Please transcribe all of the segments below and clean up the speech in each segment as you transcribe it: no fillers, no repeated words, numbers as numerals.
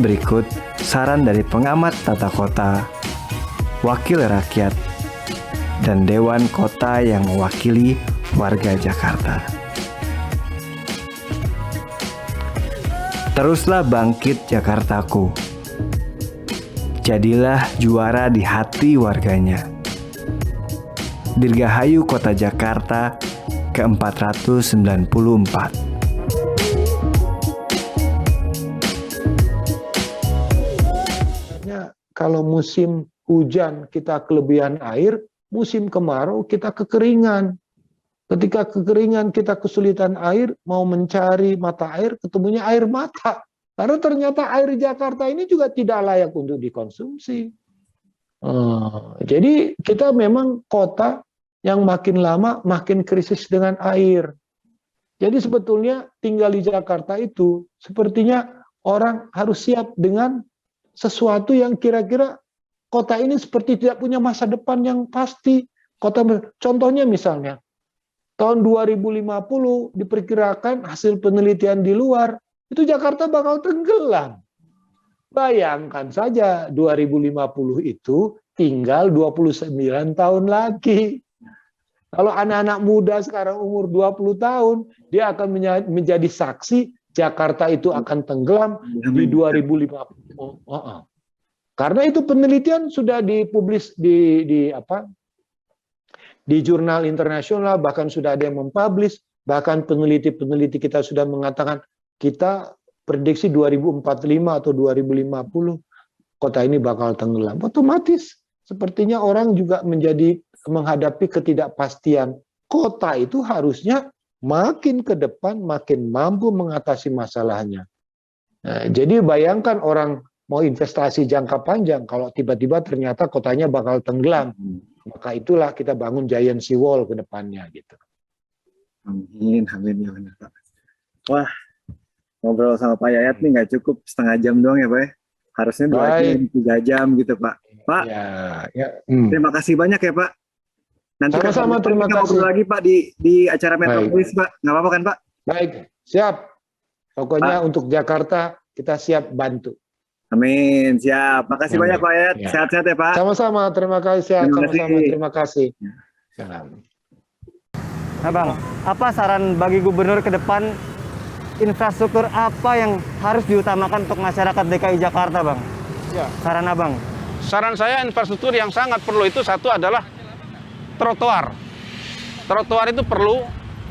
Berikut saran dari pengamat tata kota, wakil rakyat, dan Dewan Kota yang mewakili warga Jakarta. Teruslah bangkit Jakartaku. Jadilah juara di hati warganya. Dirgahayu Kota Jakarta ke-494. Kalau musim hujan kita kelebihan air, musim kemarau kita kekeringan. Ketika kekeringan kita kesulitan air, mau mencari mata air, ketemunya air mata. Karena ternyata air Jakarta ini juga tidak layak untuk dikonsumsi. Jadi kita memang kota yang makin lama makin krisis dengan air. Jadi sebetulnya tinggal di Jakarta itu sepertinya orang harus siap dengan sesuatu yang kira-kira kota ini seperti tidak punya masa depan yang pasti. Contohnya misalnya, tahun 2050 diperkirakan hasil penelitian di luar, itu Jakarta bakal tenggelam. Bayangkan saja 2050 itu tinggal 29 tahun lagi. Kalau anak-anak muda sekarang umur 20 tahun, dia akan menjadi saksi Jakarta itu akan tenggelam di 2050. Karena itu penelitian sudah dipublis di jurnal internasional, bahkan sudah ada yang mempublish, bahkan peneliti-peneliti kita sudah mengatakan kita prediksi 2045 atau 2050 kota ini bakal tenggelam. Otomatis sepertinya orang juga menjadi menghadapi ketidakpastian. Kota itu harusnya makin ke depan makin mampu mengatasi masalahnya. Nah, jadi bayangkan orang mau investasi jangka panjang, kalau tiba-tiba ternyata kotanya bakal tenggelam, maka itulah kita bangun giant sea wall ke depannya gitu. Amin, amin ya benar Pak. Wah, ngobrol sama Pak Yayat nih nggak cukup setengah jam doang ya Pak ya. Harusnya 2 jam, 3 jam gitu Pak. Pak, terima kasih banyak ya Pak. Nanti sama-sama, terima kita kasih. ngobrol lagi Pak di acara Metropolis Pak. Nggak apa-apa kan Pak? Baik, siap. Pokoknya untuk Jakarta kita siap bantu. Amin, siap. Makasih banyak Pak Yayat. Ya. Sehat-sehat ya Pak. Sama-sama, terima kasih. Sama-sama, terima kasih. Salam. Nah Bang, apa saran bagi gubernur ke depan, infrastruktur apa yang harus diutamakan untuk masyarakat DKI Jakarta Bang? Ya. Saran Abang? Saran saya infrastruktur yang sangat perlu itu satu adalah trotoar. Trotoar itu perlu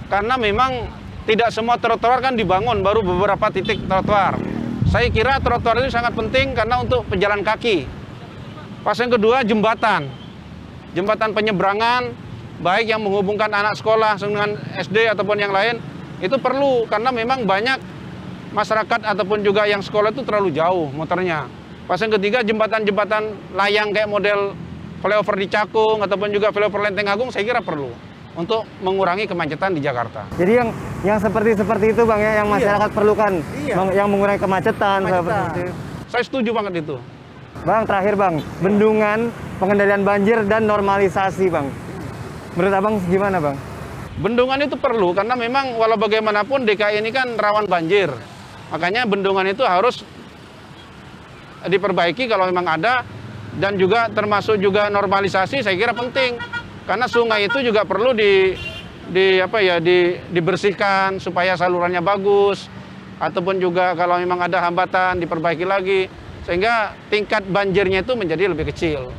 karena memang tidak semua trotoar kan dibangun, baru beberapa titik trotoar. Saya kira trotoar itu sangat penting karena untuk pejalan kaki. Pas yang kedua, jembatan. Jembatan penyeberangan, baik yang menghubungkan anak sekolah dengan SD ataupun yang lain, itu perlu karena memang banyak masyarakat ataupun juga yang sekolah itu terlalu jauh muternya. Pas yang ketiga, jembatan-jembatan layang kayak model flyover di Cakung ataupun juga flyover Lenteng Agung saya kira perlu untuk mengurangi kemacetan di Jakarta. Jadi yang seperti itu Bang ya, yang masyarakat perlukan, yang mengurangi kemacetan. Seperti itu. Saya setuju banget itu. Bang, terakhir Bang, bendungan, pengendalian banjir dan normalisasi Bang. Menurut Abang gimana Bang? Bendungan itu perlu karena memang walau bagaimanapun DKI ini kan rawan banjir. Makanya bendungan itu harus diperbaiki kalau memang ada, dan juga termasuk juga normalisasi saya kira penting. Karena sungai itu juga perlu dibersihkan supaya salurannya bagus, ataupun juga kalau memang ada hambatan diperbaiki lagi sehingga tingkat banjirnya itu menjadi lebih kecil.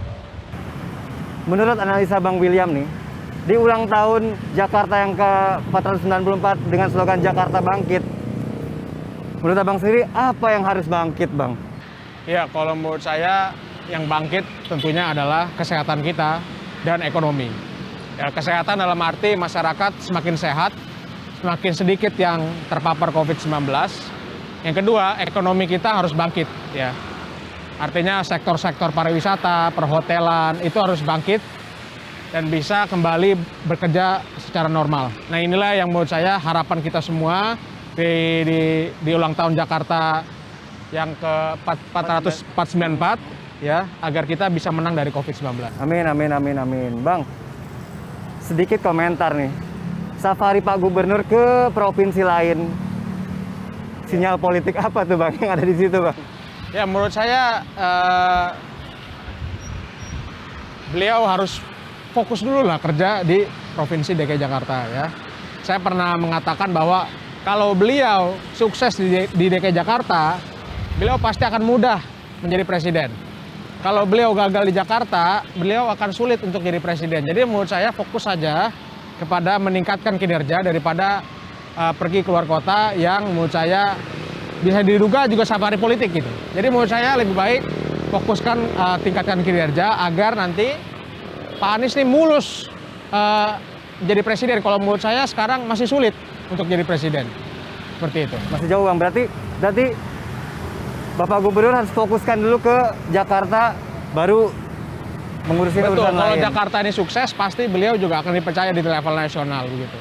Menurut analisa Bang William nih, di ulang tahun Jakarta yang ke-494 dengan slogan Jakarta Bangkit, menurut Abang sendiri apa yang harus bangkit Bang? Ya, kalau menurut saya yang bangkit tentunya adalah kesehatan kita dan ekonomi. Ya, kesehatan dalam arti masyarakat semakin sehat, semakin sedikit yang terpapar COVID-19. Yang kedua, ekonomi kita harus bangkit. Ya. Artinya sektor-sektor pariwisata, perhotelan itu harus bangkit dan bisa kembali bekerja secara normal. Nah inilah yang menurut saya harapan kita semua di ulang tahun Jakarta yang ke-494 ya, agar kita bisa menang dari COVID-19. Amin, amin, amin, amin. Bang, sedikit komentar nih. Safari Pak Gubernur ke provinsi lain. Sinyal politik apa tuh Bang yang ada di situ Bang? Ya menurut saya beliau harus fokus dulu lah kerja di Provinsi DKI Jakarta ya. Saya pernah mengatakan bahwa kalau beliau sukses di DKI Jakarta, beliau pasti akan mudah menjadi presiden. Kalau beliau gagal di Jakarta, beliau akan sulit untuk jadi presiden. Jadi menurut saya fokus saja kepada meningkatkan kinerja daripada pergi keluar kota yang menurut saya bisa diduga juga safari politik gitu. Jadi menurut saya lebih baik fokuskan tingkatkan kinerja agar nanti Pak Anies ini mulus jadi presiden. Kalau menurut saya sekarang masih sulit untuk jadi presiden. Seperti itu. Masih jauh Bang, berarti Bapak Gubernur harus fokuskan dulu ke Jakarta, baru mengurusin Betul, urusan kalau lain. Jakarta ini sukses, pasti beliau juga akan dipercaya di level nasional begitu.